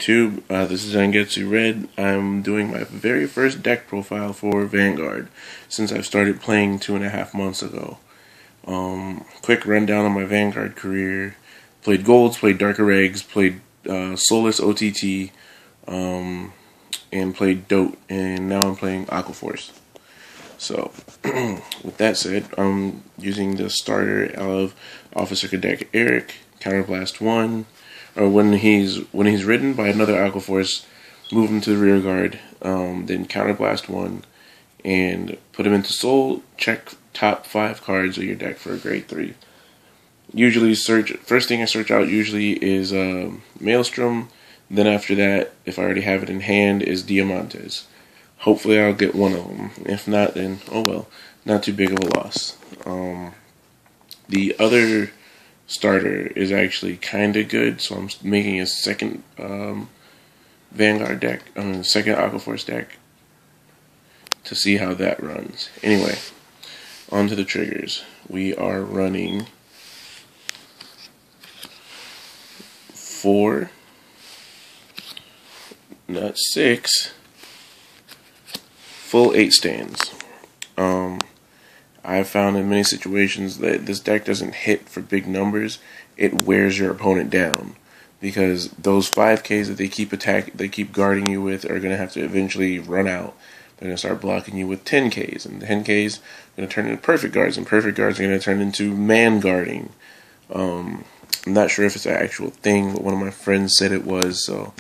YouTube, this is Zangetsu Red. I'm doing my very first deck profile for Vanguard since I've started playing 2.5 months ago. Quick rundown on my Vanguard career. Played Golds, played Darker Eggs, played Soulless OTT, and played Dote, and now I'm playing Aqua Force. So, with that said, I'm using the starter of Officer Cadet Eric, Counterblast 1, or when he's ridden by another Aqua Force, move him to the rear guard, then Counterblast 1, and put him into Soul, check top 5 cards of your deck for a grade 3. Usually first thing I search out usually is Maelstrom, then after that, if I already have it in hand, is Diamantes. Hopefully I'll get one of them. If not, then oh well, not too big of a loss. The other starter is actually kind of good, so I'm making a second Vanguard deck, second Aqua Force deck to see how that runs. Anyway, on to the triggers. We are running 4, not 6, full 8 stands. I've found in many situations that this deck doesn't hit for big numbers. It wears your opponent down because those 5Ks that they keep guarding you with are going to have to eventually run out. They're going to start blocking you with 10Ks, and 10Ks are going to turn into perfect guards, and perfect guards are going to turn into man guarding. I'm not sure if it's an actual thing, but one of my friends said it was, so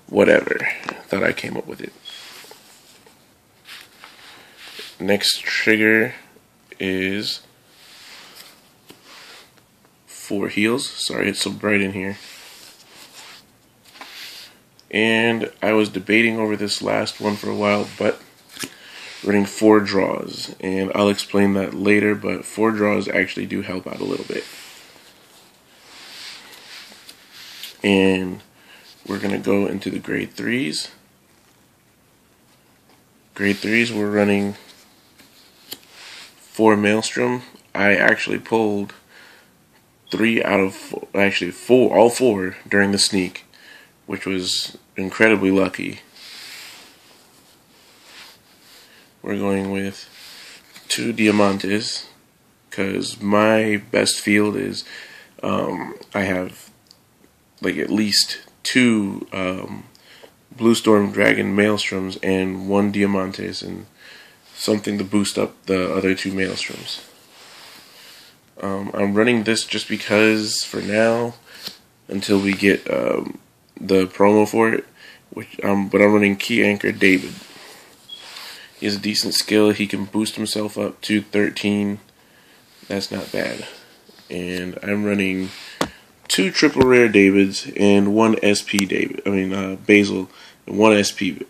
whatever. Thought I came up with it. Next trigger is 4 heals. Sorry, it's so bright in here. And I was debating over this last one for a while, but running 4 draws, and I'll explain that later, but 4 draws actually do help out a little bit. And we're going to go into the grade 3s. Grade 3s, we're running 4 Maelstrom. I actually pulled 3 out of 4, actually 4, all 4 during the sneak, which was incredibly lucky. We're going with 2 Diamantes, because my best field is, I have like at least 2 Blue Storm Dragon Maelstroms and 1 Diamantes, and something to boost up the other 2 Maelstroms. I'm running this just because for now, until we get the promo for it, but I'm running Key Anchor David. He has a decent skill. He can boost himself up to 13. That's not bad. And I'm running 2 triple rare Davids and 1 SP David. Basil, and 1 SP.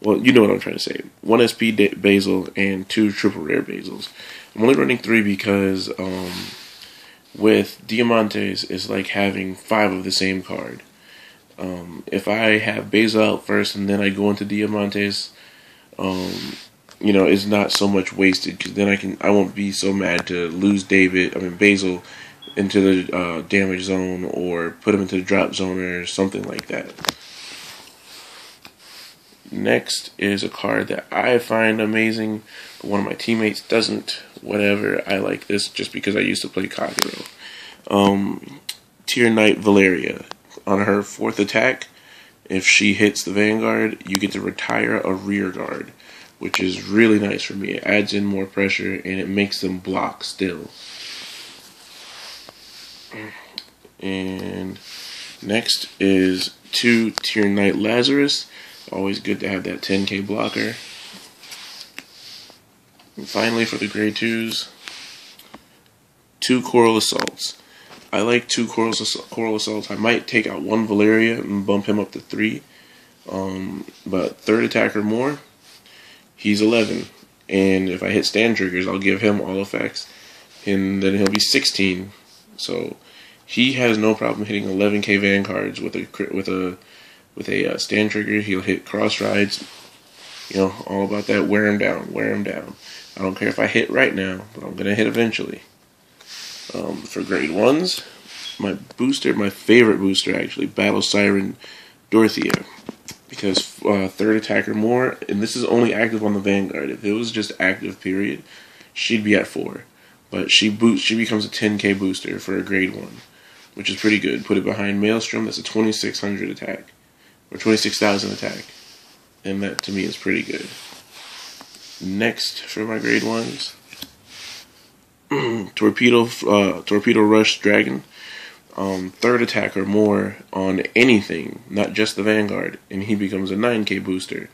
Well, you know what I'm trying to say. 1 SP Basil and 2 triple rare Basils. I'm only running 3 because with Diamantes, it's like having 5 of the same card. If I have Basil out first and then I go into Diamantes, it's not so much wasted, because then I won't be so mad to lose Basil into the damage zone, or put him into the drop zone or something like that. Next is a card that I find amazing, but one of my teammates doesn't. Whatever, I like this just because I used to play Kagero. Tier Knight Valeria. On her 4th attack, if she hits the Vanguard, you get to retire a rear guard, which is really nice for me. It adds in more pressure, and it makes them block still. And next is 2 Tier Knight Lazarus. Always good to have that 10k blocker. And finally, for the grade 2s, 2 Coral Assaults. I like 2 Coral Assaults. I might take out 1 Valeria and bump him up to 3. But 3rd attack or more, he's 11. And if I hit stand triggers, I'll give him all effects, and then he'll be 16. So he has no problem hitting 11k Vanguards with a stand trigger. He'll hit cross rides. All about that. Wear him down. Wear him down. I don't care if I hit right now, but I'm gonna hit eventually. For grade 1s, my favorite booster actually, Battle Siren Dorothea, because third attacker more, and this is only active on the Vanguard. If it was just active period, she'd be at 4, but she becomes a 10k booster for a grade 1, which is pretty good. Put it behind Maelstrom, that's a 2600 attack, or 26,000 attack, and that to me is pretty good. Next for my grade 1s, Torpedo Rush Dragon, third attack or more on anything, not just the Vanguard, and he becomes a 9k booster,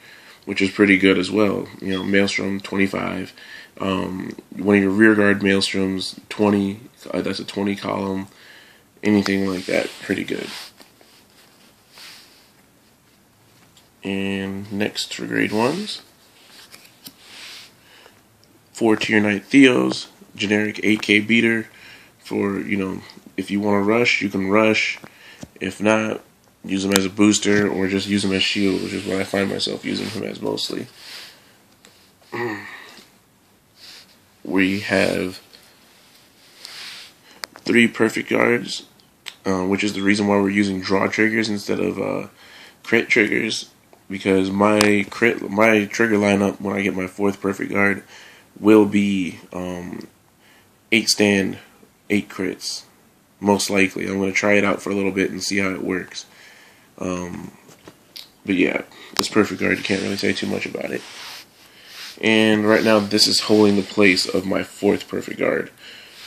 which is pretty good as well. You know, Maelstrom 25, one of your rearguard Maelstroms 20, that's a 20 column, anything like that, pretty good. And next for grade 1s, 4 Tier Knight Theos, generic 8k beater. For, you know, if you want to rush, you can rush. If not, use him as a booster or just use him as shield, which is what I find myself using him as mostly. We have 3 perfect guards, which is the reason why we're using draw triggers instead of crit triggers, because my trigger lineup when I get my 4th perfect guard will be 8 stand, 8 crits, most likely. I'm going to try it out for a little bit and see how it works. But yeah, this perfect guard, you can't really say too much about it. And right now, this is holding the place of my 4th perfect guard,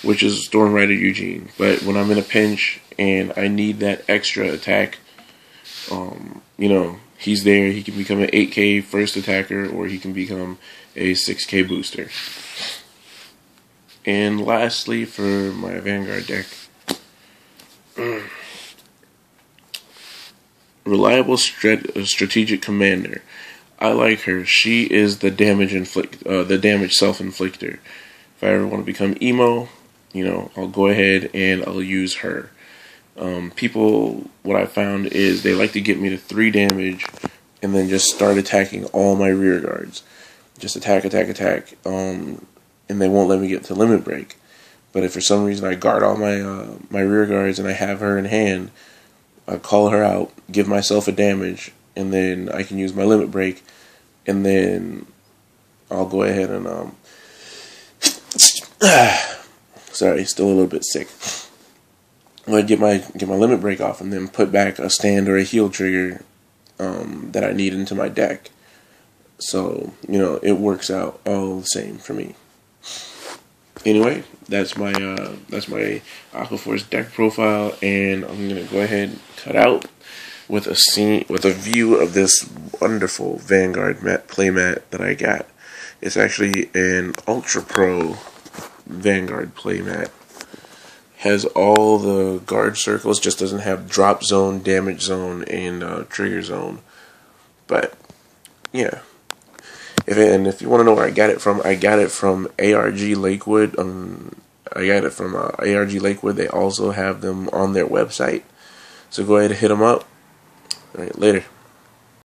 which is Storm Rider Eugene. But when I'm in a pinch and I need that extra attack, you know, he's there. He can become an 8k first attacker, or he can become a 6k booster. And lastly, for my Vanguard deck, Reliable Strategic Commander. I like her. She is the damage self-inflictor. If I ever want to become emo, you know, I'll go ahead and I'll use her. People, what I found is they like to get me to 3 damage and then just start attacking all my rear guards. Just attack, and they won't let me get to limit break. But if for some reason I guard all my rear guards and I have her in hand, I call her out, give myself a damage, and then I can use my limit break, and then I'll go ahead and sorry, still a little bit sick. I'm gonna get my limit break off, and then put back a stand or a heal trigger that I need into my deck. So, you know, it works out all the same for me. Anyway, that's my Aqua Force deck profile, and I'm gonna go ahead and cut out with a view of this wonderful Vanguard playmat that I got. It's actually an Ultra Pro Vanguard playmat. Has all the guard circles, just doesn't have drop zone, damage zone, and trigger zone. But yeah. If you want to know where I got it from ARG Lakewood. I got it from ARG Lakewood. They also have them on their website. So go ahead and hit them up. Alright, later.